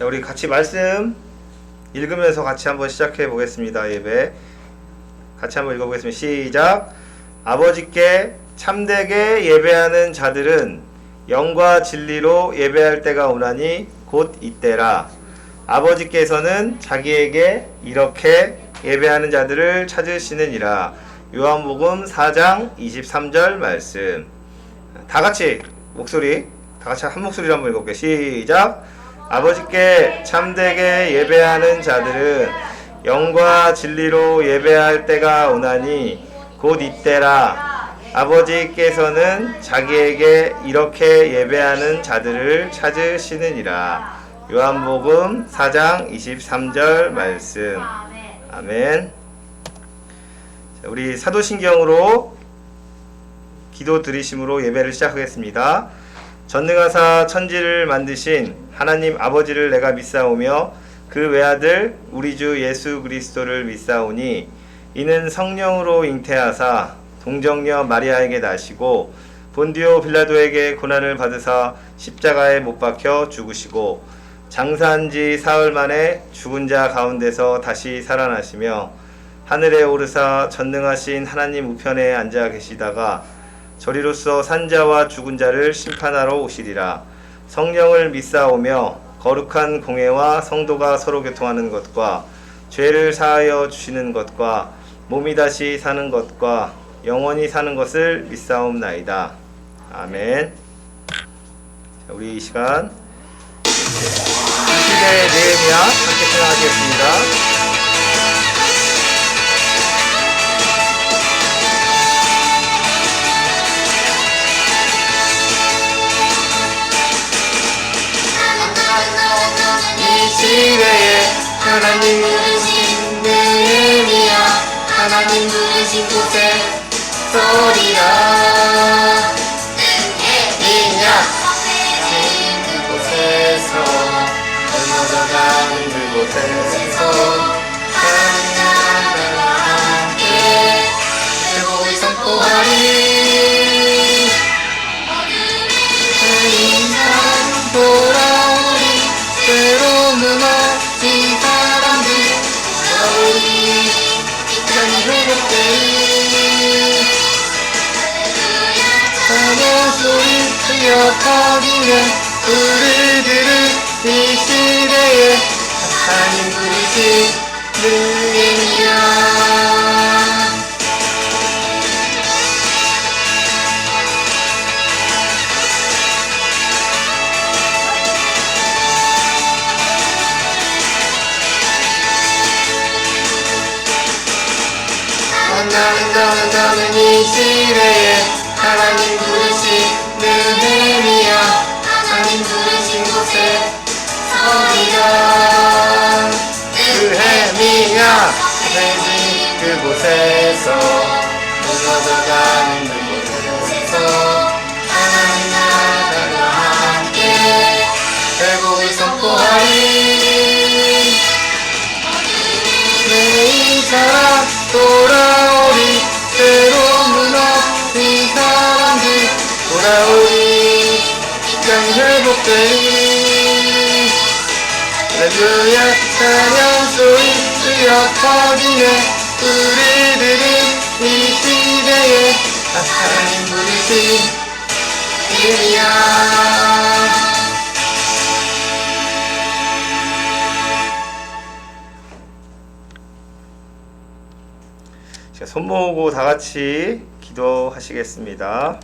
자, 우리 같이 말씀 읽으면서 같이 한번 시작해 보겠습니다. 예배 같이 한번 읽어보겠습니다. 시작. 아버지께 참되게 예배하는 자들은 영과 진리로 예배할 때가 오나니 곧 이때라. 아버지께서는 자기에게 이렇게 예배하는 자들을 찾으시느니라. 요한복음 4장 23절 말씀. 다 같이 한 목소리로 한번 읽어볼게요. 시작. 아버지께 참되게 예배하는 자들은 영과 진리로 예배할 때가 오나니 곧 이때라. 아버지께서는 자기에게 이렇게 예배하는 자들을 찾으시느니라. 요한복음 4장 23절 말씀. 아멘. 자, 우리 사도신경으로 기도 드리심으로 예배를 시작하겠습니다. 전능하사 천지를 만드신 하나님 아버지를 내가 믿사오며 그 외아들 우리 주 예수 그리스도를 믿사오니 이는 성령으로 잉태하사 동정녀 마리아에게 나시고 본디오 빌라도에게 고난을 받으사 십자가에 못 박혀 죽으시고 장사한 지 사흘 만에 죽은 자 가운데서 다시 살아나시며 하늘에 오르사 전능하신 하나님 우편에 앉아 계시다가 저리로서 산자와 죽은 자를 심판하러 오시리라. 성령을 믿사오며 거룩한 공회와 성도가 서로 교통하는 것과 죄를 사하여 주시는 것과 몸이 다시 사는 것과 영원히 사는 것을 믿사옵나이다. 아멘. 자, 우리 이 시간 시대의 느헤미야 함께 생각하겠습니다. 시대에 하나님 부르신 느헤미야 하나님 부르신 곳에 서리라. 느헤미야 그곳에서 넘어가는 그곳에서 하나님 나라와 함께 제복을 선포하리. 인상 돌아오리. 때로 무너진 사람들 돌아오리. 시간이 회복되리. 찬양 소리 들려 퍼지네. 우리들은 이 시대에 하나님 부르신 느헤미야. 나는 이 시대에 하나님 부르신 느헤미야 하나님 부르신 곳에 서리라. 느헤미야 그곳에서 무너져가는 그곳에서 하나님 나라와 함께 회복을 선포하리. 내 사랑 돌아오리. 때로 무너진 사람들 돌아오리. 시간이 회복되리. 할렐루야 찬양 소리 들려 퍼지네. 우리들은 이 시대에 하나님 부르신 느헤미야. 손 모으고 다 같이 기도하시겠습니다.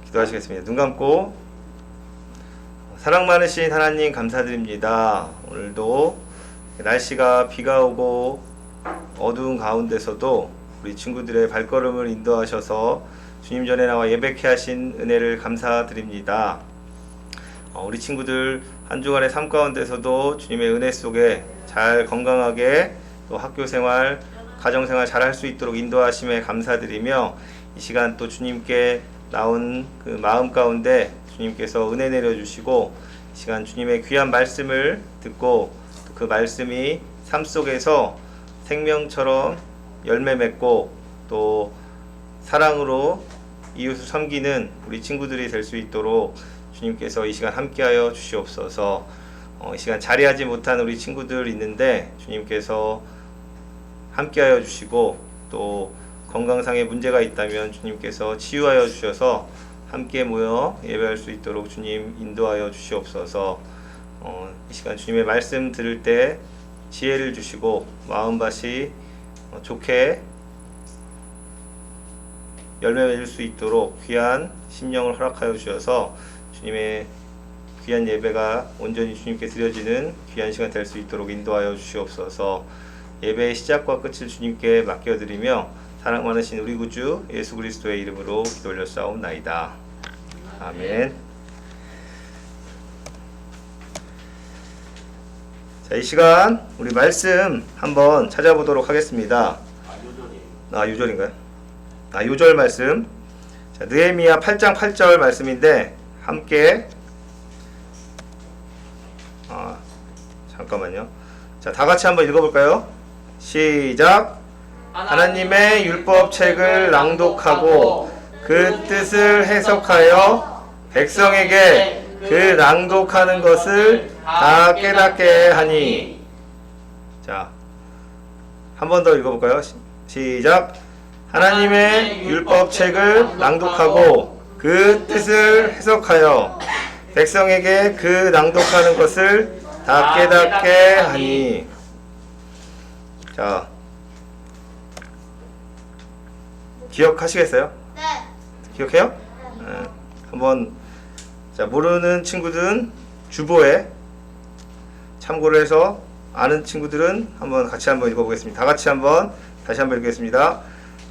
기도하시겠습니다. 눈 감고. 사랑 많으신 하나님 감사드립니다. 오늘도 날씨가 비가 오고 어두운 가운데서도 우리 친구들의 발걸음을 인도하셔서 주님 전에 나와 예배케 하신 은혜를 감사드립니다. 우리 친구들 한 주간의 삶 가운데서도 주님의 은혜 속에 잘 건강하게 또 학교생활, 가정생활 잘 할 수 있도록 인도하심에 감사드리며 이 시간 또 주님께 나온 그 마음 가운데 주님께서 은혜 내려주시고 이 시간 주님의 귀한 말씀을 듣고 그 말씀이 삶 속에서 생명처럼 열매 맺고 또 사랑으로 이웃을 섬기는 우리 친구들이 될 수 있도록 주님께서 이 시간 함께하여 주시옵소서. 이 시간 자리하지 못한 우리 친구들 있는데 주님께서 함께하여 주시고, 또 건강상의 문제가 있다면 주님께서 치유하여 주셔서 함께 모여 예배할 수 있도록 주님 인도하여 주시옵소서. 이 시간 주님의 말씀 들을 때 지혜를 주시고 마음밭이 좋게 열매 맺을 수 있도록 귀한 심령을 허락하여 주셔서 주님의 귀한 예배가 온전히 주님께 드려지는 귀한 시간 될 수 있도록 인도하여 주시옵소서. 예배의 시작과 끝을 주님께 맡겨드리며 사랑 많으신 우리 구주 예수 그리스도의 이름으로 기도 올렸사옵나이다. 아멘. 자, 이 시간 우리 말씀 한번 찾아보도록 하겠습니다. 요절인가요? 요절 말씀. 자, 느헤미야 8장 8절 말씀인데 함께 잠깐만요. 자, 다 같이 한번 읽어볼까요? 시작. 하나님의 율법책을 낭독하고 그 뜻을 해석하여 백성에게 그 낭독하는 것을 다 깨닫게 하니. 자, 한 번 더 읽어볼까요? 시작. 하나님의 율법책을 낭독하고 그 뜻을 해석하여 백성에게 그 낭독하는 것을 다 깨닫게 하니. 자, 기억하시겠어요? 네. 기억해요? 네. 한번, 자, 모르는 친구들은 주보에 참고를 해서 아는 친구들은 한번 같이 한번 읽어보겠습니다. 다 같이 한번 다시 한번 읽겠습니다.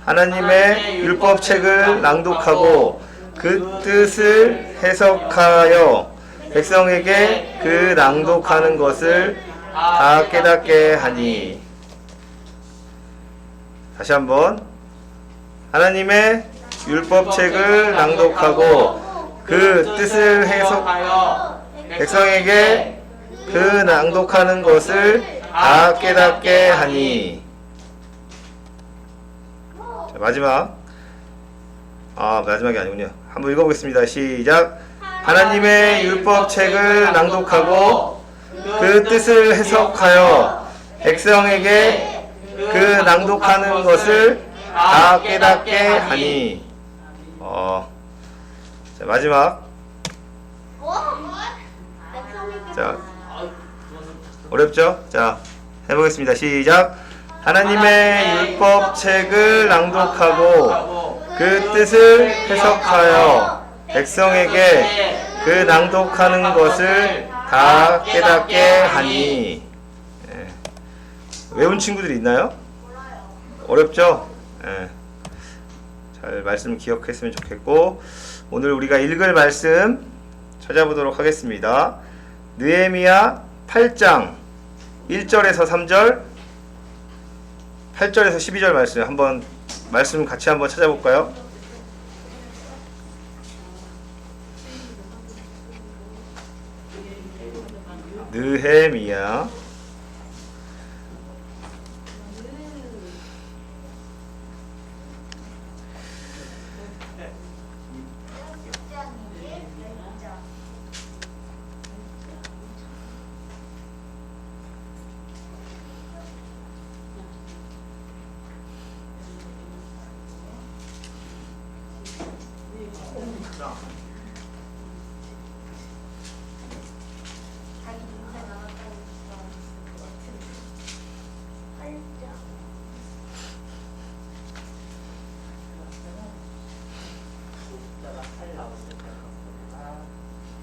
하나님의 율법책을 낭독하고 그 뜻을 해석하여 백성에게 그 낭독하는 것을 다 깨닫게 하니. 다시 한번. 하나님의 율법책을 낭독하고 그 뜻을 해석하여 백성에게 그 낭독하는 것을 다 깨닫게 하니. 자, 마지막. 마지막이 아니군요. 한번 읽어보겠습니다. 시작. 하나님의 율법책을 낭독하고 그 뜻을 해석하여 백성에게 그 낭독하는 것을 다 깨닫게 하니. 자, 마지막. 자, 어렵죠? 자, 해보겠습니다. 시작. 하나님의 율법책을 낭독하고 그 뜻을 해석하여 백성에게 그 낭독하는 것을 다 깨닫게 하니. 예. 외운 친구들이 있나요? 어렵죠? 예. 잘 말씀 기억했으면 좋겠고, 오늘 우리가 읽을 말씀 찾아보도록 하겠습니다. 느헤미야 8장 1절에서 3절, 8절에서 12절 말씀 한번 말씀 같이 한번 찾아볼까요? 느헤미야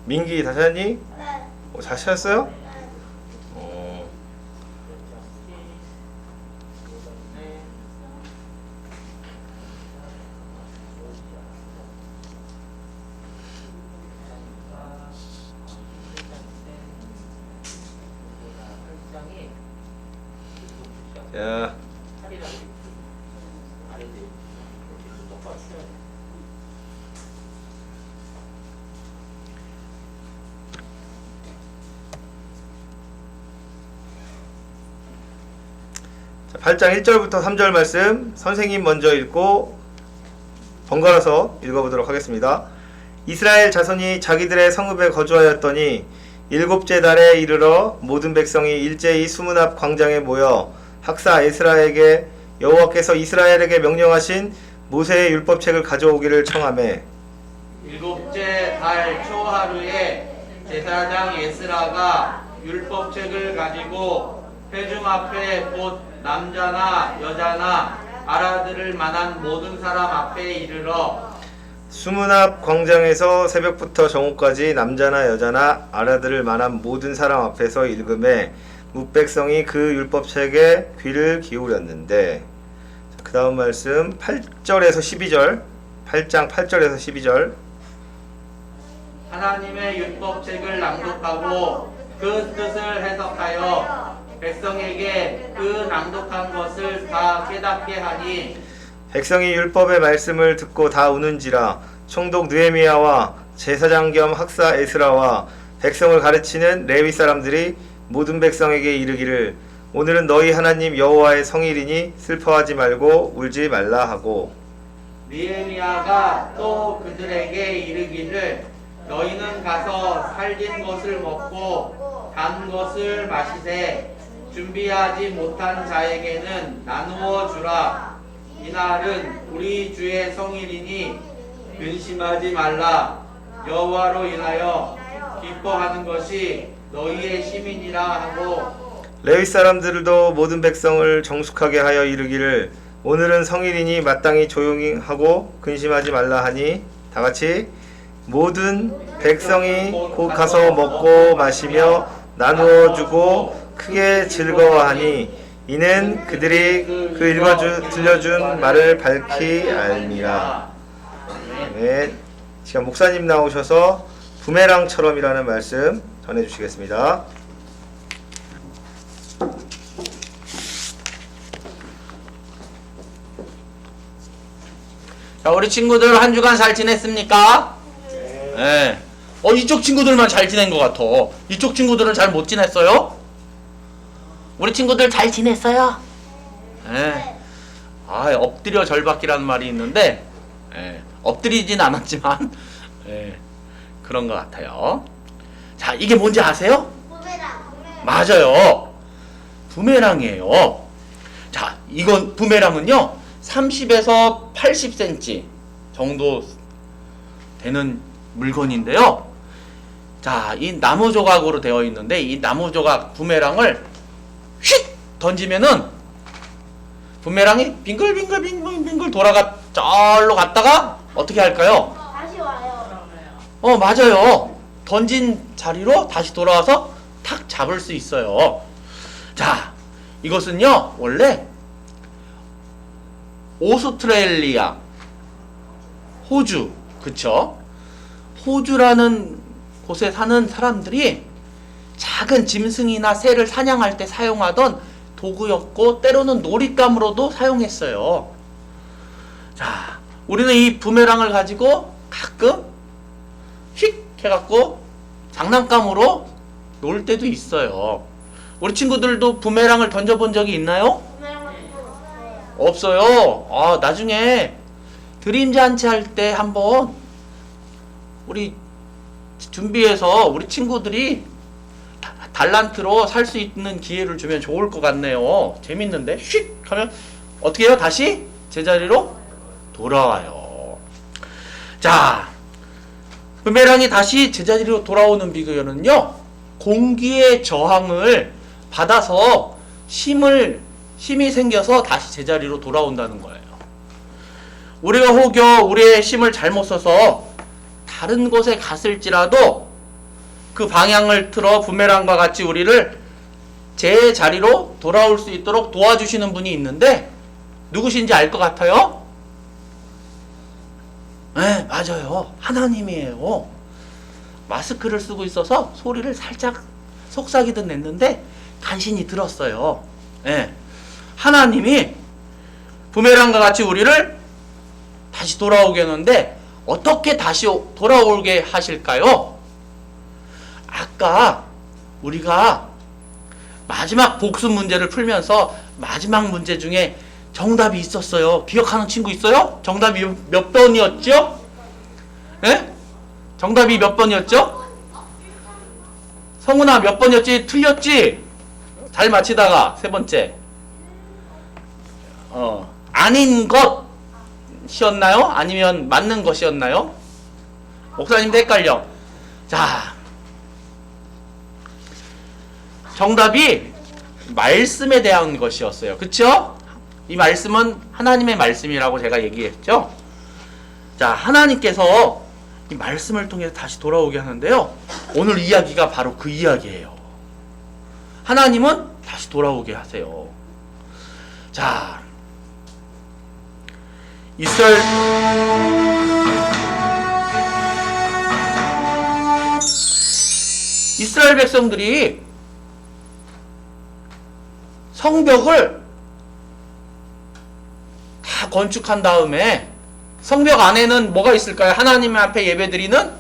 민기 다시 하니? 네. 다시 하셨어요? 자, 자, 8장 1절부터 3절 말씀 선생님 먼저 읽고 번갈아서 읽어보도록 하겠습니다. 이스라엘 자손이 자기들의 성읍에 거주하였더니 일곱째 달에 이르러 모든 백성이 일제히 수문 앞 광장에 모여 학사 에스라에게 여호와께서 이스라엘에게 명령하신 모세의 율법책을 가져오기를 청하매 일곱째 달 초하루에 제사장 에스라가 율법책을 가지고 회중 앞에 곧 남자나 여자나 알아들을 만한 모든 사람 앞에 이르러 수문 앞 광장에서 새벽부터 정오까지 남자나 여자나 알아들을 만한 모든 사람 앞에서 읽음에 뭇백성이 그 율법책에 귀를 기울였는데 그 다음 말씀 8절에서 12절 8장 8절에서 12절 하나님의 율법책을 낭독하고 그 뜻을 해석하여 백성에게 그 낭독한 것을 다 깨닫게 하니 백성이 율법의 말씀을 듣고 다 우는지라 총독 느헤미야와 제사장 겸 학사 에스라와 백성을 가르치는 레위 사람들이 모든 백성에게 이르기를 오늘은 너희 하나님 여호와의 성일이니 슬퍼하지 말고 울지 말라 하고 느헤미야가 또 그들에게 이르기를 너희는 가서 살진 것을 먹고 단 것을 마시되 준비하지 못한 자에게는 나누어 주라. 이날은 우리 주의 성일이니 근심하지 말라. 여호와로 인하여 기뻐하는 것이 너희의 시민이라 하고 레위 사람들도 모든 백성을 정숙하게 하여 이르기를 오늘은 성일이니 마땅히 조용히 하고 근심하지 말라 하니 다같이 모든 백성이 곧 가서 먹고 마시며 나누어 주고 크게 즐거워하니 이는 그들이 그 들려준 말을 밝히 알미라. 네, 지금 목사님 나오셔서 부메랑처럼이라는 말씀 전해주시겠습니다. 자, 우리 친구들 한 주간 잘 지냈습니까? 네. 이쪽 친구들만 잘 지낸 것 같아. 이쪽 친구들은 잘 못 지냈어요? 우리 친구들 잘 지냈어요? 네. 엎드려 절받기라는 말이 있는데, 엎드리진 않았지만, 그런 것 같아요. 자, 이게 뭔지 아세요? 맞아요. 부메랑이에요. 자, 이건 부메랑은요, 30에서 80cm 정도 되는 물건인데요. 자, 이 나무 조각으로 되어 있는데 이 나무 조각 부메랑을 휙 던지면은 부메랑이 빙글빙글 돌아가 절로 갔다가 어떻게 할까요? 다시 와요. 맞아요. 던진 자리로 다시 돌아와서 탁 잡을 수 있어요. 자, 이것은요 원래 오스트레일리아, 호주, 그쵸? 호주라는 곳에 사는 사람들이 작은 짐승이나 새를 사냥할 때 사용하던 도구였고 때로는 놀잇감으로도 사용했어요. 자, 우리는 이 부메랑을 가지고 가끔 휙 해갖고 장난감으로 놀 때도 있어요. 우리 친구들도 부메랑을 던져본 적이 있나요? 없어요. 나중에 드림잔치 할 때 한번 우리 준비해서 우리 친구들이 달란트로 살 수 있는 기회를 주면 좋을 것 같네요. 재밌는데 휙 하면 어떻게 해요? 다시 제자리로 돌아와요. 자, 부메랑이 다시 제자리로 돌아오는 비결은요, 공기의 저항을 받아서 힘이 생겨서 다시 제자리로 돌아온다는 거예요. 우리가 혹여 우리의 힘을 잘못 써서 다른 곳에 갔을지라도 그 방향을 틀어 부메랑과 같이 우리를 제자리로 돌아올 수 있도록 도와주시는 분이 있는데 누구신지 알 것 같아요? 네, 맞아요. 하나님이에요. 마스크를 쓰고 있어서 소리를 살짝 속삭이듯 냈는데 간신히 들었어요. 네. 하나님이 부메랑과 같이 우리를 다시 돌아오게 하는데 어떻게 다시 돌아오게 하실까요? 아까 우리가 마지막 복수 문제를 풀면서 마지막 문제 중에 정답이 있었어요. 기억하는 친구 있어요? 정답이 몇 번이었죠? 예? 정답이 몇 번이었죠? 성훈아 몇 번이었지? 틀렸지? 잘 맞히다가 세 번째. 아닌 것이었나요? 아니면 맞는 것이었나요? 목사님도 헷갈려. 자, 정답이 말씀에 대한 것이었어요. 그쵸? 이 말씀은 하나님의 말씀이라고 제가 얘기했죠? 자, 하나님께서 이 말씀을 통해서 다시 돌아오게 하는데요. 오늘 이야기가 바로 그 이야기예요. 하나님은 다시 돌아오게 하세요. 자, 이스라엘 백성들이 성벽을 다 건축한 다음에 성벽 안에는 뭐가 있을까요? 하나님 앞에 예배드리는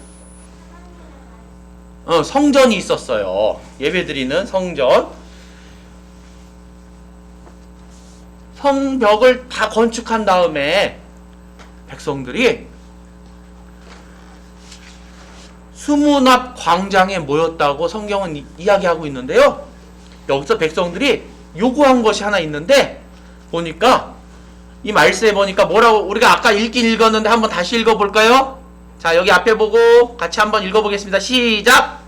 성전이 있었어요. 예배드리는 성전. 성벽을 다 건축한 다음에 백성들이 수문앞 광장에 모였다고 성경은 이야기하고 있는데요. 여기서 백성들이 요구한 것이 하나 있는데 보니까 이 말씀에 보니까 뭐라고 우리가 아까 읽긴 읽었는데 한번 다시 읽어볼까요? 자, 여기 앞에 보고 같이 한번 읽어보겠습니다. 시작!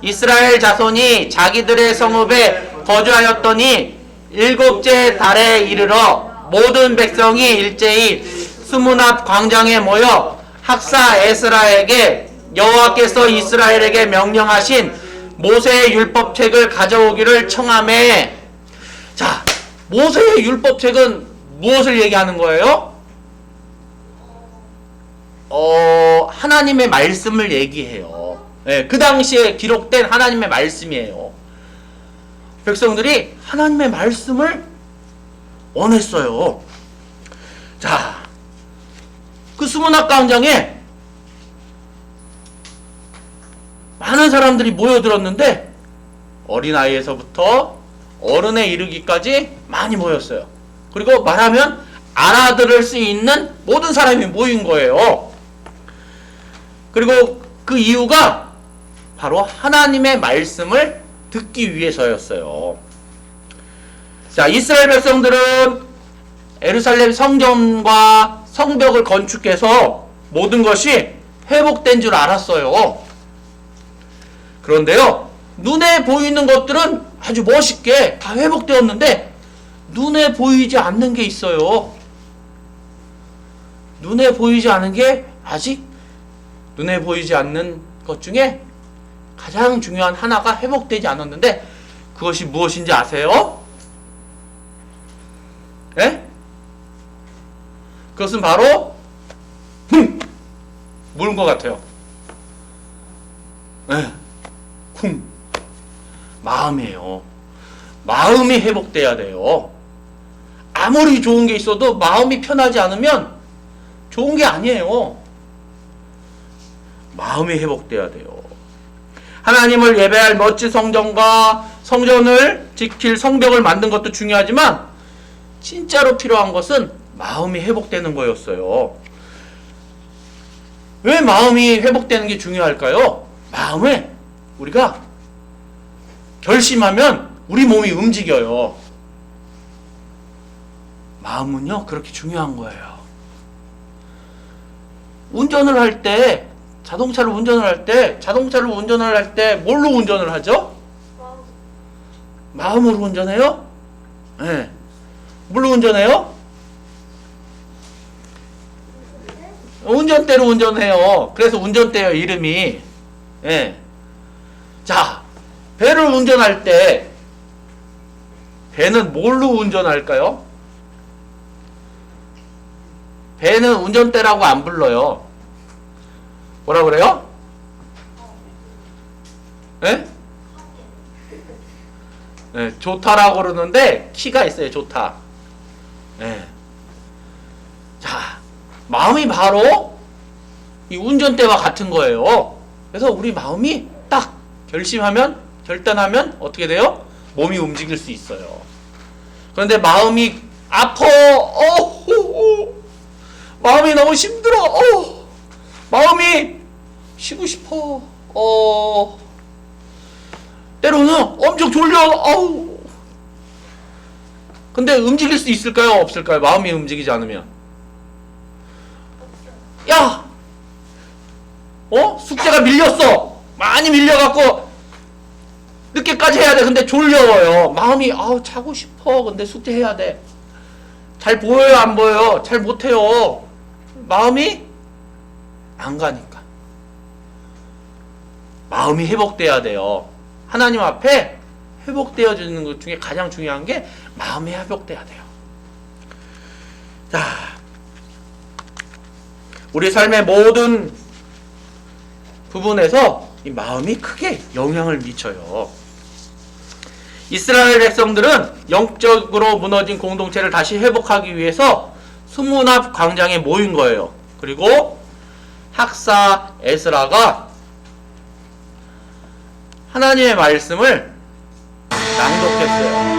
이스라엘 자손이 자기들의 성읍에 거주하였더니 일곱째 달에 이르러 모든 백성이 일제히 수문앞 광장에 모여 학사 에스라에게 여호와께서 이스라엘에게 명령하신 모세의 율법책을 가져오기를 청하매. 자, 모세의 율법책은 무엇을 얘기하는 거예요? 하나님의 말씀을 얘기해요. 네, 그 당시에 기록된 하나님의 말씀이에요. 백성들이 하나님의 말씀을 원했어요. 자, 그 수문앞 광장에 많은 사람들이 모여들었는데 어린아이에서부터 어른에 이르기까지 많이 모였어요. 그리고 말하면 알아들을 수 있는 모든 사람이 모인 거예요. 그리고 그 이유가 바로 하나님의 말씀을 듣기 위해서였어요. 자, 이스라엘 백성들은 예루살렘 성전과 성벽을 건축해서 모든 것이 회복된 줄 알았어요. 그런데요, 눈에 보이는 것들은 아주 멋있게 다 회복되었는데 눈에 보이지 않는 게 있어요. 눈에 보이지 않는 게 아직 눈에 보이지 않는 것 중에 가장 중요한 하나가 회복되지 않았는데 그것이 무엇인지 아세요? 예? 그것은 바로 모른 것 같아요. 예. 마음이에요. 마음이 회복돼야 돼요. 아무리 좋은 게 있어도 마음이 편하지 않으면 좋은 게 아니에요. 마음이 회복돼야 돼요. 하나님을 예배할 멋진 성전과 성전을 지킬 성벽을 만든 것도 중요하지만 진짜로 필요한 것은 마음이 회복되는 거였어요. 왜 마음이 회복되는 게 중요할까요? 마음에 우리가 결심하면 우리 몸이 움직여요. 마음은요, 그렇게 중요한 거예요. 운전을 할 때, 자동차를 운전을 할 때 뭘로 운전을 하죠? 마음으로 운전해요? 네. 뭘로 운전해요? 운전대로 운전해요. 그래서 운전대예요, 이름이. 네. 자, 배를 운전할 때 배는 뭘로 운전할까요? 배는 운전대라고 안 불러요. 뭐라 그래요? 네? 네, 조타라고 그러는데 키가 있어요. 조타. 네. 자, 마음이 바로 이 운전대와 같은 거예요. 그래서 우리 마음이 딱 결단하면 어떻게 돼요? 몸이 움직일 수 있어요. 그런데 마음이 아파. 마음이 너무 힘들어. 마음이 쉬고 싶어. 때로는 엄청 졸려. 근데 움직일 수 있을까요? 없을까요? 마음이 움직이지 않으면. 야! 숙제가 밀렸어. 많이 밀려갖고 늦게까지 해야 돼. 근데 졸려요. 마음이 자고 싶어. 근데 숙제 해야 돼. 잘 보여요? 안 보여요? 잘 못해요. 마음이 안 가니까. 마음이 회복돼야 돼요. 하나님 앞에 회복되어지는 것 중에 가장 중요한 게 마음이 회복돼야 돼요. 자, 우리 삶의 모든 부분에서 이 마음이 크게 영향을 미쳐요. 이스라엘 백성들은 영적으로 무너진 공동체를 다시 회복하기 위해서 수문 앞 광장에 모인 거예요. 그리고 학사 에스라가 하나님의 말씀을 낭독했어요.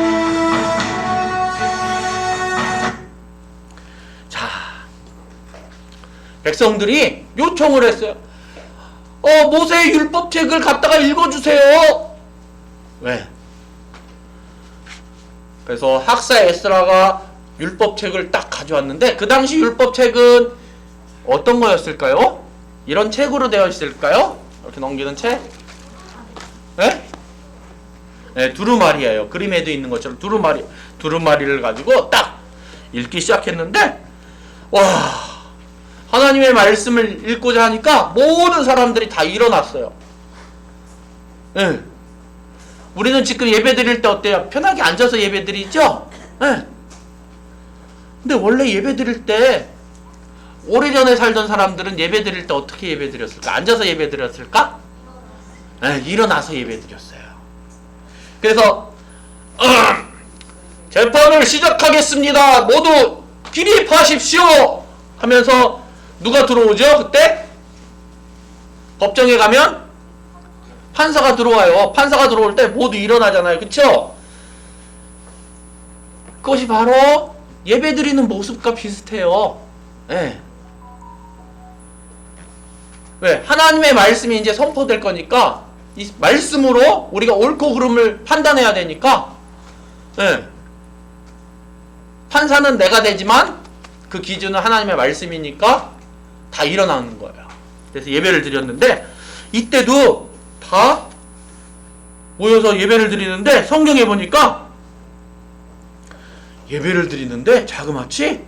자, 백성들이 요청을 했어요. 모세의 율법책을 갖다가 읽어주세요. 왜? 그래서 학사 에스라가 율법책을 딱 가져왔는데 그 당시 율법책은 어떤 거였을까요? 이런 책으로 되어 있을까요? 이렇게 넘기는 책? 네? 네, 두루마리예요. 그림에도 있는 것처럼 두루마리를 가지고 딱 읽기 시작했는데, 와, 하나님의 말씀을 읽고자 하니까 모든 사람들이 다 일어났어요. 네. 우리는 지금 예배 드릴 때 어때요? 편하게 앉아서 예배 드리죠? 네. 근데 원래 예배 드릴 때 오래전에 살던 사람들은 예배 드릴 때 어떻게 예배 드렸을까? 앉아서 예배 드렸을까? 네, 일어나서 예배 드렸어요. 그래서 재판을 시작하겠습니다. 모두 기립하십시오 하면서 누가 들어오죠? 그때 법정에 가면 판사가 들어와요. 판사가 들어올 때 모두 일어나잖아요. 그쵸? 그것이 바로 예배드리는 모습과 비슷해요. 네. 왜? 하나님의 말씀이 이제 선포될 거니까 이 말씀으로 우리가 옳고 그름을 판단해야 되니까, 네. 판사는 내가 되지만 그 기준은 하나님의 말씀이니까 다 일어나는 거예요. 그래서 예배를 드렸는데 이때도 다 모여서 예배를 드리는데 성경에 보니까 예배를 드리는데 자그마치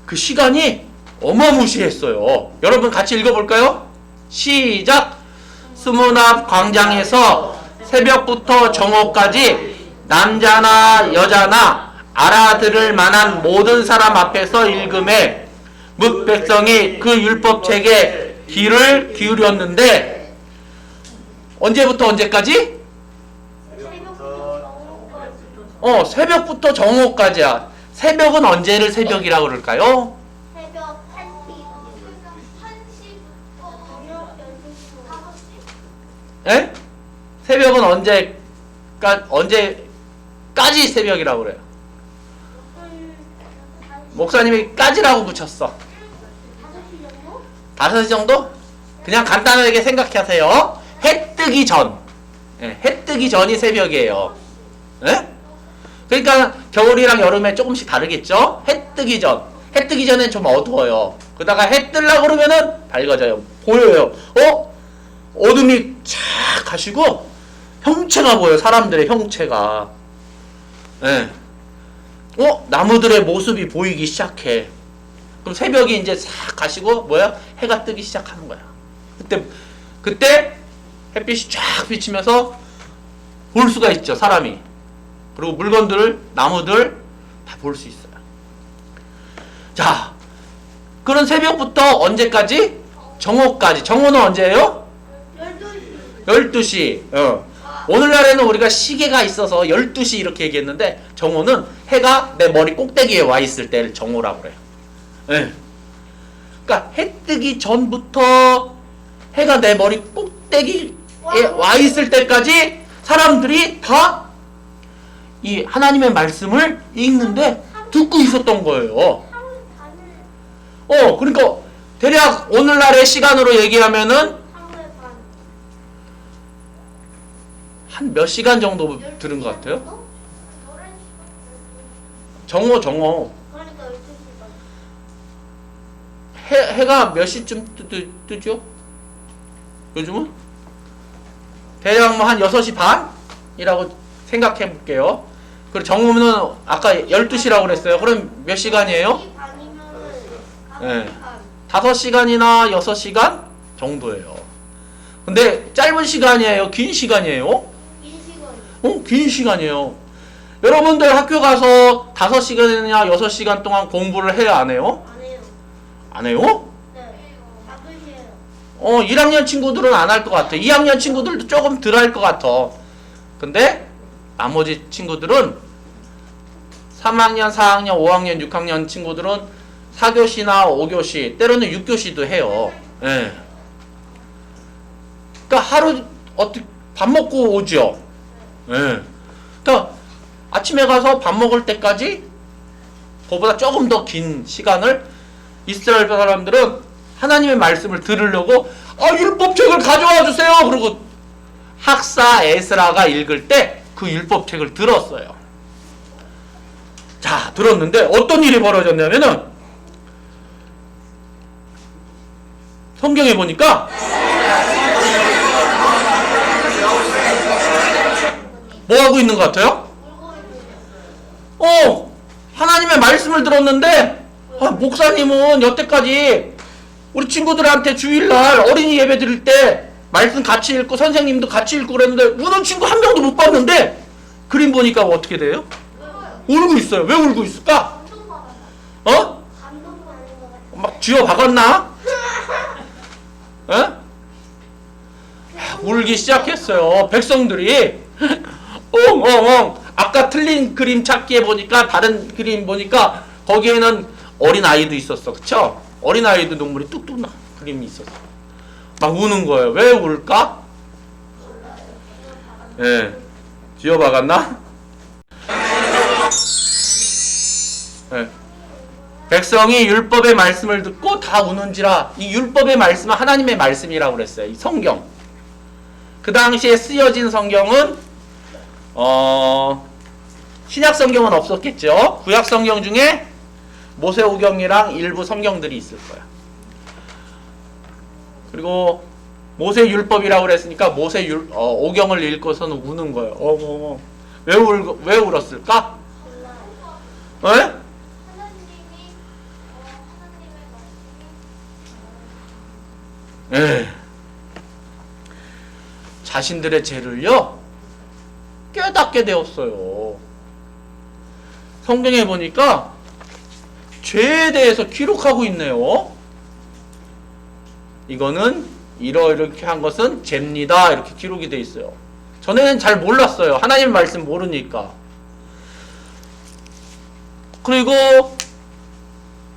그 시간이 어마무시했어요. 여러분 같이 읽어볼까요? 시작! 수문 앞 광장에서 새벽부터 정오까지 남자나 여자나 알아들을 만한 모든 사람 앞에서 읽음에 뭇 백성이 그 율법책에 귀를 기울였는데 언제부터 언제까지? 새벽부터 정오까지야. 새벽은 언제를 새벽이라고 그럴까요? 새벽 1시? 예? 새벽은 언제까지 새벽이라고 그래요? 목사님이 까지라고 붙였어. 5시 정도? 그냥 간단하게 생각하세요. 해 뜨기 전. 예, 해 뜨기 전이 새벽이에요. 예? 그러니까 겨울이랑 여름에 조금씩 다르겠죠? 해 뜨기 전. 해 뜨기 전엔 좀 어두워요. 그러다가 해 뜨려고 그러면은 밝아져요. 보여요. 어둠이 쫙 가시고 형체가 보여요. 사람들의 형체가. 예. 나무들의 모습이 보이기 시작해. 그럼 새벽이 이제 싹 가시고 뭐야? 해가 뜨기 시작하는 거야. 그때 햇빛이 쫙 비치면서 볼 수가 있죠, 사람이. 그리고 물건들, 나무들 다 볼 수 있어요. 자, 그런 새벽부터 언제까지? 정오까지. 정오는 언제예요? 12시. 오늘날에는 우리가 시계가 있어서 12시 이렇게 얘기했는데 정오는 해가 내 머리 꼭대기에 와 있을 때를 정오라고 그래요. 네. 그러니까 해 뜨기 전부터 해가 내 머리 꼭대기에 와 있을 때까지 사람들이 다 이 하나님의 말씀을 읽는데 듣고 있었던 거예요. 하루에 반을 그러니까 대략 오늘날의 시간으로 얘기하면은 하루에 반. 한 몇 시간 정도 들은 것 같아요. 11시간? 정오. 그러니까 12시간. 해가 몇 시쯤 뜨죠? 요즘은? 대략 뭐 한 6시 반이라고 생각해 볼게요. 그리고 정오는 아까 12시라고 그랬어요. 그럼 몇 시간이에요? 2 반이면은 네. 5시 반. 5시간이나 6시간 정도예요. 근데 짧은 시간이에요? 긴 시간이에요? 긴 시간이. 긴 시간이에요. 여러분들 학교 가서 5시간이나 6시간 동안 공부를 해야 안 해요? 안 해요. 안 해요? 네. 바쁘시에요. 1학년 친구들은 안 할 것 같아. 2학년 친구들도 조금 덜 할 것 같아. 근데 나머지 친구들은 3학년, 4학년, 5학년, 6학년 친구들은 4교시나 5교시, 때로는 6교시도 해요. 예. 그러니까 하루 어떻게 밥 먹고 오죠. 예. 그러니까 아침에 가서 밥 먹을 때까지 그보다 조금 더 긴 시간을 이스라엘 사람들은 하나님의 말씀을 들으려고 율법책을 가져와 주세요. 그리고 학사 에스라가 읽을 때 그 율법책을 들었어요. 자, 들었는데 어떤 일이 벌어졌냐면은 성경에 보니까 뭐 하고 있는 것 같아요? 하나님의 말씀을 들었는데 목사님은 여태까지 우리 친구들한테 주일날 어린이 예배 드릴 때 말씀 같이 읽고 선생님도 같이 읽고 그랬는데 우는 친구 한 명도 못 봤는데 그림 보니까 어떻게 돼요? 울고 있어요. 왜 울고 있을까? 감동받았어. 감동받는 것 같아. 막 쥐어 박았나? 울기 시작했어요. 백성들이 엉엉엉. 아까 틀린 그림 찾기에 보니까 다른 그림 보니까 거기에는 어린 아이도 있었어. 그쵸? 어린 아이도 눈물이 뚝뚝 나 그림이 있었어. 막 우는 거예요. 왜 울까? 예. 쥐어 박았나? 예. 백성이 율법의 말씀을 듣고 다 우는지라. 이 율법의 말씀은 하나님의 말씀이라고 그랬어요. 이 성경. 그 당시에 쓰여진 성경은 신약 성경은 없었겠죠. 구약 성경 중에 모세오경이랑 일부 성경들이 있을 거야. 그리고 모세 율법이라고 그랬으니까 오경을 읽고서는 우는 거예요. 왜 울었을까? 에? 하나님이 하나님의 말씀이 자신들의 죄를요 깨닫게 되었어요. 성경에 보니까 죄에 대해서 기록하고 있네요. 이거는 이렇게 한 것은 죄입니다. 이렇게 기록이 돼 있어요. 전에는 잘 몰랐어요. 하나님 말씀 모르니까. 그리고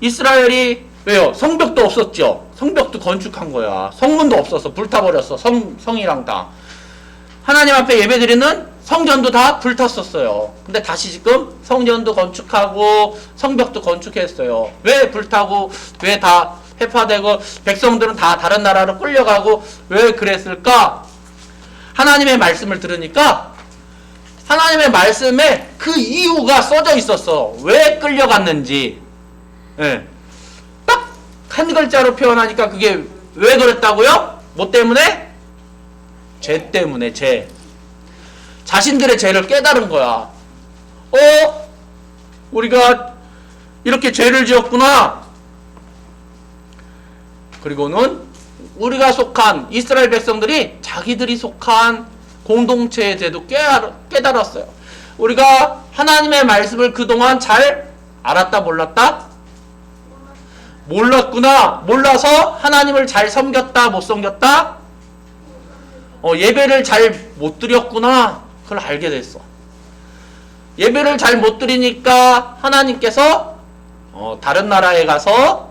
이스라엘이 왜요? 성벽도 없었죠. 성벽도 건축한 거야. 성문도 없었어. 불타버렸어. 성이랑 다. 하나님 앞에 예배드리는 성전도 다 불탔었어요. 근데 다시 지금 성전도 건축하고 성벽도 건축했어요. 왜 불타고 왜 다 해파되고 백성들은 다 다른 나라로 끌려가고 왜 그랬을까? 하나님의 말씀을 들으니까 하나님의 말씀에 그 이유가 써져 있었어. 왜 끌려갔는지. 예. 딱 한 글자로 표현하니까 그게 왜 그랬다고요? 뭐 때문에? 죄 때문에. 죄. 자신들의 죄를 깨달은 거야. 우리가 이렇게 죄를 지었구나. 그리고는 우리가 속한 이스라엘 백성들이 자기들이 속한 공동체의 죄도 깨달았어요. 우리가 하나님의 말씀을 그동안 잘 알았다 몰랐다? 몰랐구나. 몰라서 하나님을 잘 섬겼다 못 섬겼다? 예배를 잘 못 드렸구나. 그걸 알게 됐어. 예배를 잘 못 드리니까 하나님께서 다른 나라에 가서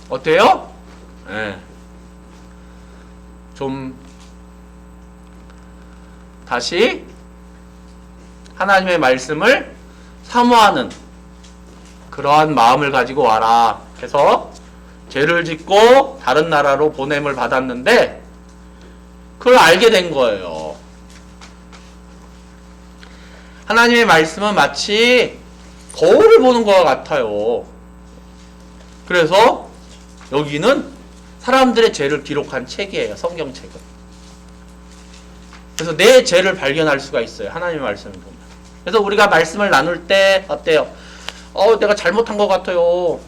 어때요? 좀 다시 하나님의 말씀을 사모하는 그러한 마음을 가지고 와라 해서 죄를 짓고 다른 나라로 보냄을 받았는데 그걸 알게 된 거예요. 하나님의 말씀은 마치 거울을 보는 것과 같아요. 그래서 여기는 사람들의 죄를 기록한 책이에요. 성경책은. 그래서 내 죄를 발견할 수가 있어요. 하나님의 말씀을 보면. 그래서 우리가 말씀을 나눌 때 어때요? 내가 잘못한 것 같아요.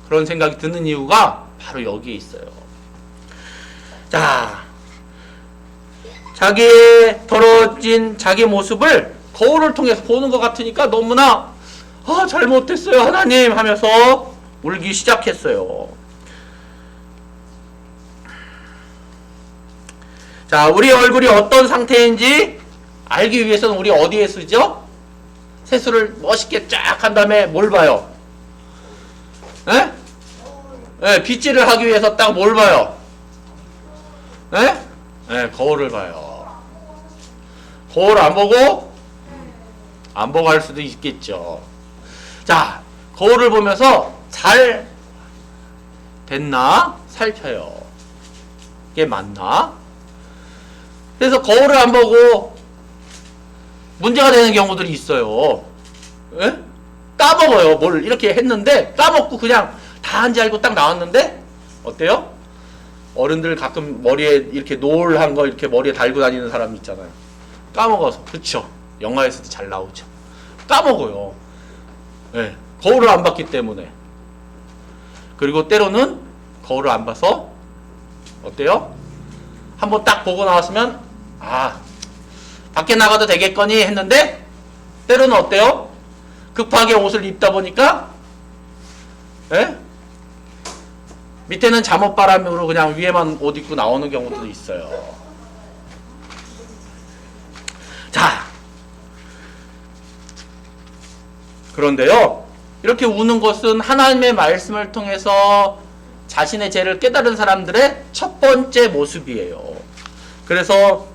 그런 생각이 드는 이유가 바로 여기에 있어요. 자, 자기의 더러워진 자기 모습을 거울을 통해서 보는 것 같으니까 너무나 잘못했어요 하나님 하면서 울기 시작했어요. 자, 우리 얼굴이 어떤 상태인지 알기 위해서는 우리 어디에 쓰죠? 세수를 멋있게 쫙 한 다음에 뭘 봐요? 에? 네, 빗질을 하기 위해서 딱 뭘 봐요? 에? 네, 거울을 봐요. 거울 안 보고? 안 보고 할 수도 있겠죠. 자, 거울을 보면서 잘 됐나? 살펴요. 이게 맞나? 그래서 거울을 안 보고 문제가 되는 경우들이 있어요. 에? 까먹어요. 뭘 이렇게 했는데 까먹고 그냥 다 한지 알고 딱 나왔는데 어때요? 어른들 가끔 머리에 이렇게 노을한 거 이렇게 머리에 달고 다니는 사람 있잖아요. 까먹어서. 그쵸? 영화에서도 잘 나오죠. 까먹어요. 네, 거울을 안 봤기 때문에. 그리고 때로는 거울을 안 봐서 어때요? 한번 딱 보고 나왔으면 밖에 나가도 되겠거니 했는데 때로는 어때요? 급하게 옷을 입다 보니까 밑에는 잠옷바람으로 그냥 위에만 옷 입고 나오는 경우도 있어요. 자, 그런데요, 이렇게 우는 것은 하나님의 말씀을 통해서 자신의 죄를 깨달은 사람들의 첫 번째 모습이에요. 그래서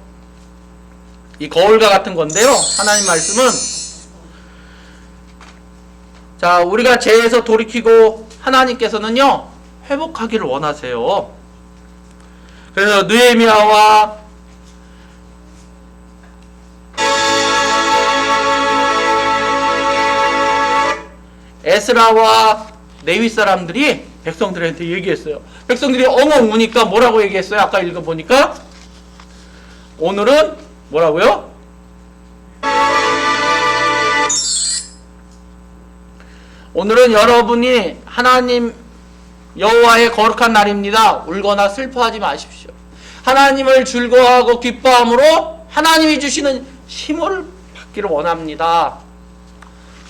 이 거울과 같은 건데요, 하나님 말씀은 자, 우리가 죄에서 돌이키고 하나님께서는요 회복하기를 원하세요. 그래서 느헤미야와 에스라와 레위 사람들이 백성들한테 얘기했어요. 백성들이 엉엉 우니까 뭐라고 얘기했어요? 아까 읽어보니까 오늘은 뭐라고요? 오늘은 여러분이 하나님 여호와의 거룩한 날입니다. 울거나 슬퍼하지 마십시오. 하나님을 즐거워하고 기뻐함으로 하나님이 주시는 힘을 받기를 원합니다.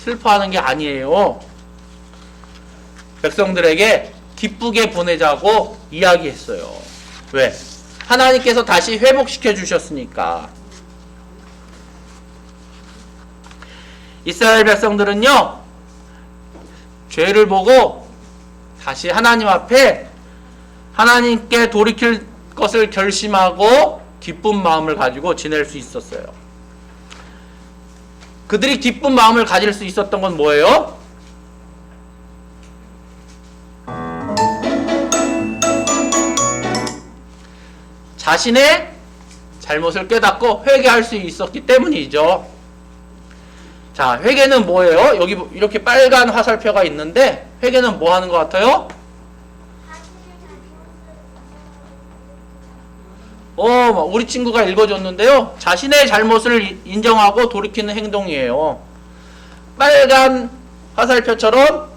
슬퍼하는 게 아니에요. 백성들에게 기쁘게 보내자고 이야기했어요. 왜? 하나님께서 다시 회복시켜 주셨으니까. 이스라엘 백성들은요, 죄를 보고 다시 하나님 앞에 하나님께 돌이킬 것을 결심하고 기쁜 마음을 가지고 지낼 수 있었어요. 그들이 기쁜 마음을 가질 수 있었던 건 뭐예요? 자신의 잘못을 깨닫고 회개할 수 있었기 때문이죠. 자, 회개는 뭐예요? 여기 이렇게 빨간 화살표가 있는데 회개는 뭐 하는 것 같아요? 우리 친구가 읽어줬는데요. 자신의 잘못을 인정하고 돌이키는 행동이에요. 빨간 화살표처럼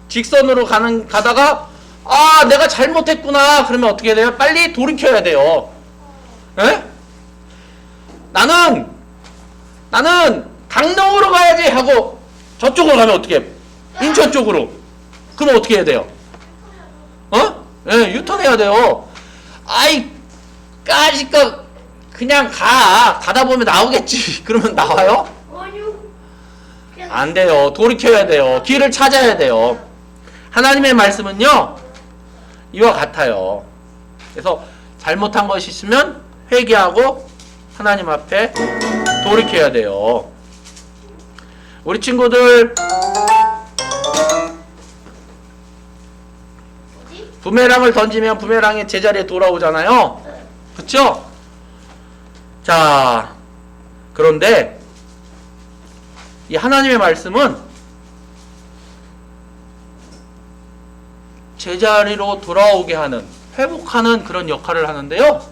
직선으로 가다가 내가 잘못했구나. 그러면 어떻게 돼요? 빨리 돌이켜야 돼요. 에? 나는 강릉으로 가야지 하고 저쪽으로 가면 어떻게 해? 인천 쪽으로. 그럼 어떻게 해야 돼요? 유턴해야 돼요. 까짓거 그냥 가다 보면 나오겠지. 그러면 나와요? 안 돼요. 돌이켜야 돼요. 길을 찾아야 돼요. 하나님의 말씀은요, 이와 같아요. 그래서 잘못한 것이 있으면 회개하고 하나님 앞에 돌이켜야 돼요. 우리 친구들 뭐지? 부메랑을 던지면 부메랑이 제자리에 돌아오잖아요. 그쵸? 자, 그런데 이 하나님의 말씀은 제자리로 돌아오게 하는, 회복하는 그런 역할을 하는데요.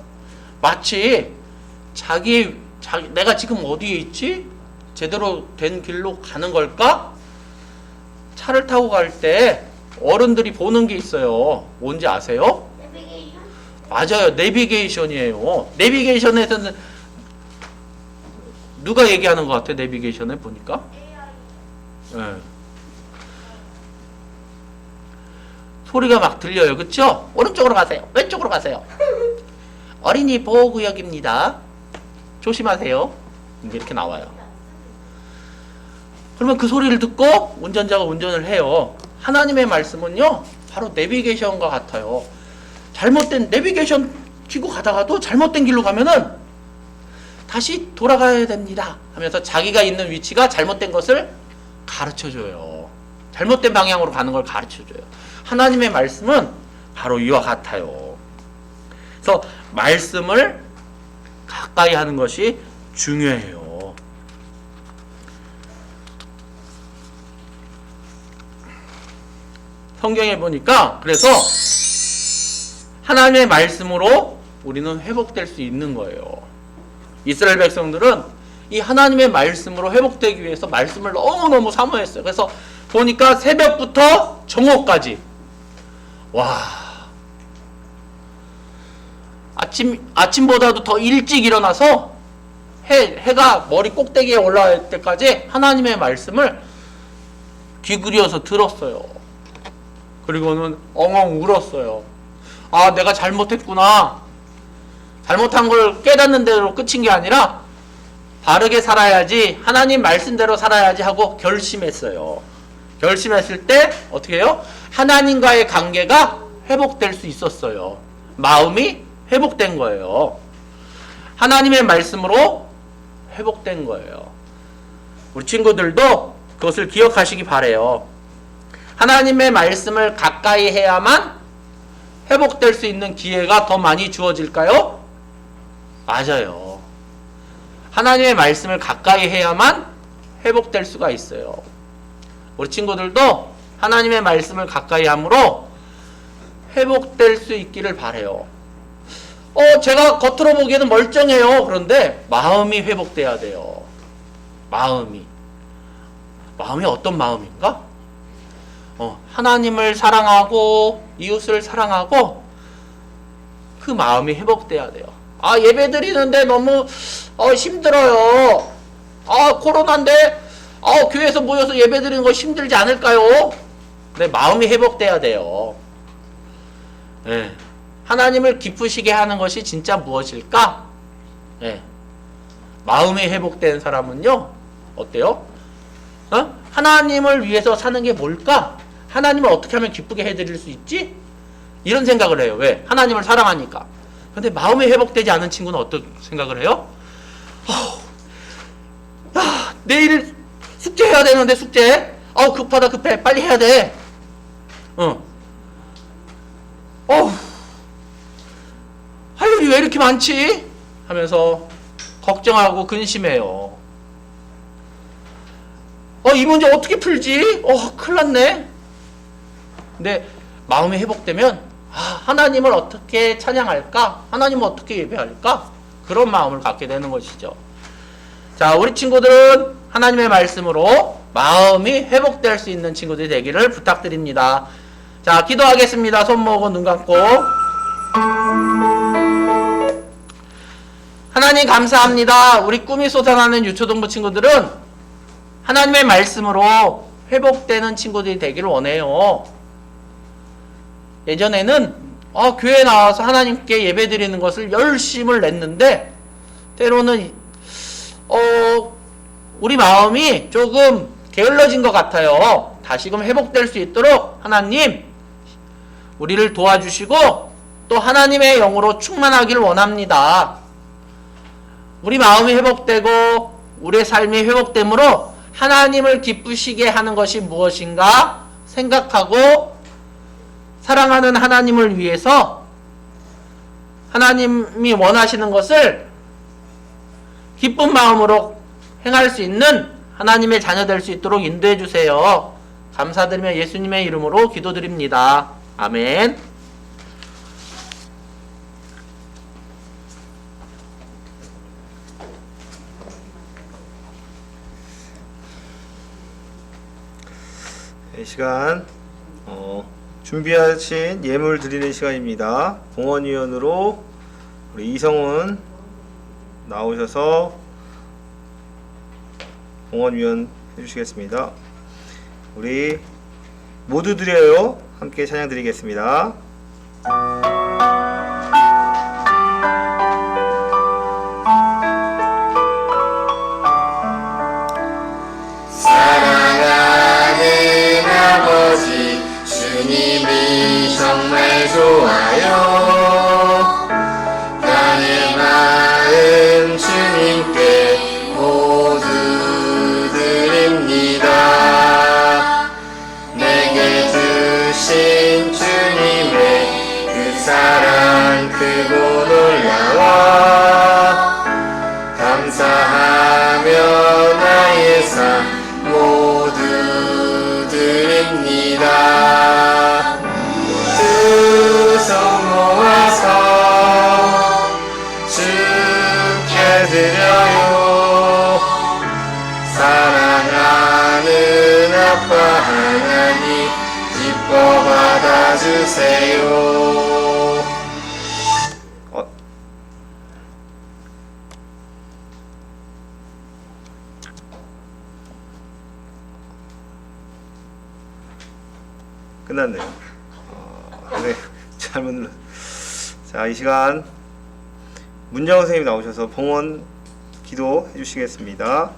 마치 내가 지금 어디에 있지? 제대로 된 길로 가는 걸까? 차를 타고 갈 때 어른들이 보는 게 있어요. 뭔지 아세요? 내비게이션? 맞아요. 내비게이션이에요. 내비게이션에서는 누가 얘기하는 것 같아? 내비게이션에 보니까? AI. 예. 소리가 막 들려요. 그쵸? 오른쪽으로 가세요. 왼쪽으로 가세요. 어린이 보호구역입니다. 조심하세요. 이렇게 나와요. 그러면 그 소리를 듣고 운전자가 운전을 해요. 하나님의 말씀은요, 바로 내비게이션과 같아요. 잘못된 내비게이션 켜고 가다가도 잘못된 길로 가면은 다시 돌아가야 됩니다 하면서 자기가 있는 위치가 잘못된 것을 가르쳐줘요. 잘못된 방향으로 가는 걸 가르쳐줘요. 하나님의 말씀은 바로 이와 같아요. 그래서 말씀을 가까이 하는 것이 중요해요. 성경에 보니까 그래서 하나님의 말씀으로 우리는 회복될 수 있는 거예요. 이스라엘 백성들은 이 하나님의 말씀으로 회복되기 위해서 말씀을 너무너무 사모했어요. 그래서 보니까 새벽부터 정오까지, 와, 아침보다도 더 일찍 일어나서 해가 머리 꼭대기에 올라갈 때까지 하나님의 말씀을 귀 기울여서 들었어요. 그리고는 엉엉 울었어요. 아, 내가 잘못했구나. 잘못한 걸 깨닫는 대로 끝인 게 아니라 바르게 살아야지, 하나님 말씀대로 살아야지 하고 결심했어요. 결심했을 때 어떻게 해요? 하나님과의 관계가 회복될 수 있었어요. 마음이 회복된 거예요. 하나님의 말씀으로 회복된 거예요. 우리 친구들도 그것을 기억하시기 바래요. 하나님의 말씀을 가까이 해야만 회복될 수 있는 기회가 더 많이 주어질까요? 맞아요. 하나님의 말씀을 가까이 해야만 회복될 수가 있어요. 우리 친구들도 하나님의 말씀을 가까이 함으로 회복될 수 있기를 바래요. 제가 겉으로 보기에는 멀쩡해요. 그런데 마음이 회복돼야 돼요. 마음이 어떤 마음인가? 하나님을 사랑하고 이웃을 사랑하고 그 마음이 회복돼야 돼요. 아, 예배 드리는데 너무 힘들어요. 아, 코로나인데 교회에서 모여서 예배 드리는 거 힘들지 않을까요? 네, 마음이 회복돼야 돼요. 네. 하나님을 기쁘시게 하는 것이 진짜 무엇일까? 네. 마음이 회복된 사람은요, 어때요? 하나님을 위해서 사는 게 뭘까? 하나님을 어떻게 하면 기쁘게 해드릴 수 있지? 이런 생각을 해요. 왜? 하나님을 사랑하니까. 근데 마음이 회복되지 않은 친구는 어떤 생각을 해요? 야, 내일 숙제해야 되는데 숙제. 급하다 급해. 빨리 해야 돼. 할 일이 왜 이렇게 많지? 하면서 걱정하고 근심해요. 이 문제 어떻게 풀지? 큰일 났네. 근데 마음이 회복되면 하나님을 어떻게 찬양할까? 하나님을 어떻게 예배할까? 그런 마음을 갖게 되는 것이죠. 자, 우리 친구들은 하나님의 말씀으로 마음이 회복될 수 있는 친구들이 되기를 부탁드립니다. 자, 기도하겠습니다. 손 모으고 눈 감고. 하나님 감사합니다. 우리 꿈이 솟아나는 유초동부 친구들은 하나님의 말씀으로 회복되는 친구들이 되기를 원해요. 예전에는 교회에 나와서 하나님께 예배드리는 것을 열심을 냈는데 때로는 우리 마음이 조금 게을러진 것 같아요. 다시금 회복될 수 있도록 하나님 우리를 도와주시고 또 하나님의 영으로 충만하기를 원합니다. 우리 마음이 회복되고 우리의 삶이 회복됨으로 하나님을 기쁘시게 하는 것이 무엇인가 생각하고 사랑하는 하나님을 위해서 하나님이 원하시는 것을 기쁜 마음으로 행할 수 있는 하나님의 자녀 될 수 있도록 인도해 주세요. 감사드리며 예수님의 이름으로 기도드립니다. 아멘. 이 시간 준비하신 예물 드리는 시간입니다. 봉헌위원으로 우리 이성훈 나오셔서 봉헌위원 해주시겠습니다. 우리 모두 드려요. 함께 찬양 드리겠습니다. 사랑하는 아버지 주님이 정말 좋아요. 나의 마음 주님께 모두 드립니다. 내게 주신 주님의 그 사랑 크고 놀라워 감사하며 나의 삶 모두 드립니다. 두 손 모아서 주께 드려요. 사랑하는 아빠 하나님 기뻐 받아주세요. 끝났네요. 네, 잘못 눌렀. 자, 이 시간 문정 선생님 나오셔서 봉헌 기도 해주시겠습니다.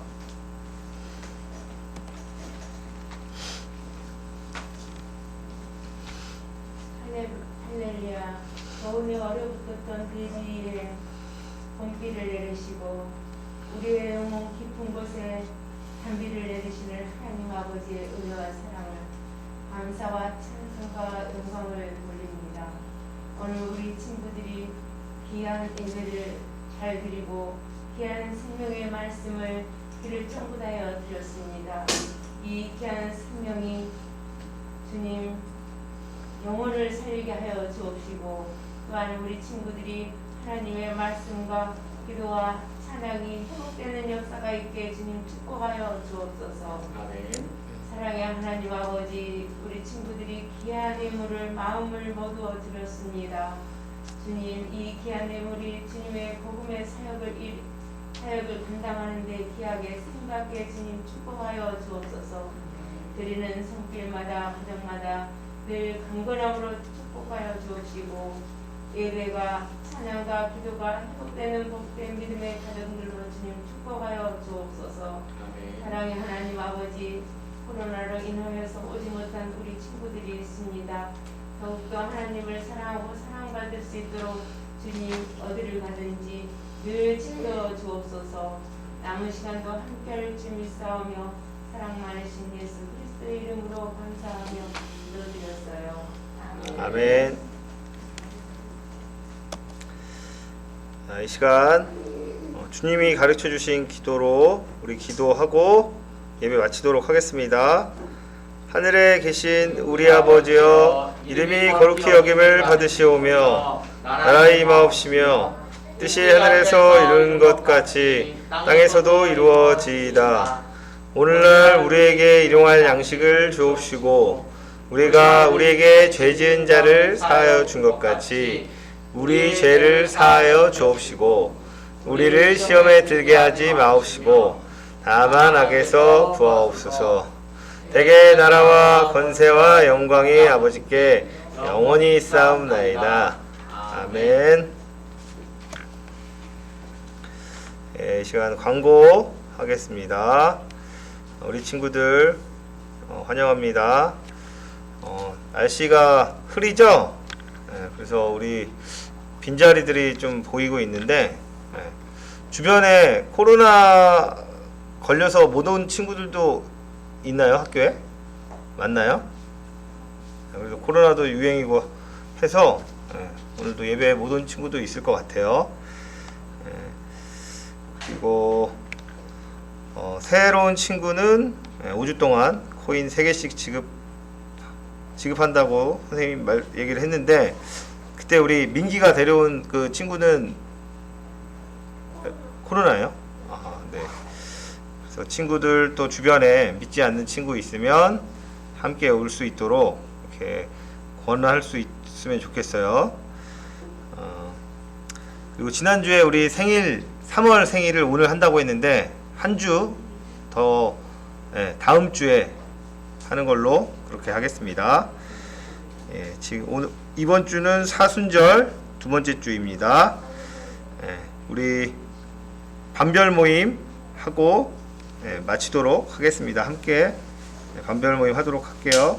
할렐루야. 겨울에 얼어붙었던 돼지에 봄비를 내리시고 우리의 영혼 깊은 곳에 단비를 내리시는 하나님 아버지의 은혜와 사랑을 감사와 찬송과 영광을 돌립니다. 오늘 우리 친구들이 귀한 예배를 잘 드리고 귀한 생명의 말씀을 귀를 청구하여 드렸습니다. 이 귀한 생명이 주님 영혼을 살리게 하여 주옵시고 또한 우리 친구들이 하나님의 말씀과 기도와 찬양이 회복되는 역사가 있게 주님 축복하여 주옵소서. 아멘. 사랑의 하나님 아버지, 우리 친구들이 귀한 예물을 마음을 모두 드렸습니다. 주님, 이 귀한 예물이 주님의 복음의 사역을 감당하는 데 귀하게 쓰임받게 주님 축복하여 주옵소서. 드리는 손길마다 가정마다 늘 강건함으로 축복하여 주옵시고 예배가 찬양과 기도가 회복되는 복된 믿음의 가정들로 주님 축복하여 주옵소서. 사랑의 하나님 아버지, 코로나로 인하여서 오지 못한 우리 친구들이 있습니다. 더욱더 하나님을 사랑하고 사랑받을 수 있도록 주님 어디를 가든지 늘 지켜 주옵소서. 남은 시간도 함께할 줄 믿사오며 사랑 많으신 예수 그리스도의 이름으로 감사하며 기도드렸어요. 아멘. 자, 이 시간 주님이 가르쳐 주신 기도로 우리 기도하고 예배 마치도록 하겠습니다. 하늘에 계신 우리 아버지여, 이름이 거룩히 여김을 받으시오며 나라의 임하옵시며 뜻이 하늘에서 이룬 것 같이 땅에서도 이루어지이다. 오늘날 우리에게 일용할 양식을 주옵시고 우리가 우리에게 죄 지은 자를 사하여 준 것 같이 우리 죄를 사하여 주옵시고 우리를 시험에 들게 하지 마옵시고 다만 악에서 구하옵소서. 대개 나라와 권세와 영광이 아버지께 영원히 있사옵나이다. 아멘. 예, 이 시간 광고 하겠습니다. 우리 친구들 환영합니다. 날씨가 흐리죠? 예, 그래서 우리 빈자리들이 좀 보이고 있는데, 예, 주변에 코로나 걸려서 못 온 친구들도 있나요, 학교에? 맞나요? 그래서 코로나도 유행이고 해서 오늘도 예배에 못 온 친구도 있을 것 같아요. 그리고 새로운 친구는 5주 동안 코인 3개씩 지급한다고 선생님 얘기를 했는데, 그때 우리 민기가 데려온 그 친구는 코로나예요? 아, 네. 그래서 친구들 또 주변에 믿지 않는 친구 있으면 함께 올 수 있도록 이렇게 권할 수 있으면 좋겠어요. 그리고 지난주에 우리 생일 3월 생일을 오늘 한다고 했는데 한 주 더 다음 주에 하는 걸로 그렇게 하겠습니다. 지금 오늘 이번 주는 사순절 두 번째 주입니다. 우리 반별 모임 하고 마치도록 하겠습니다. 함께 반별 모임 하도록 할게요.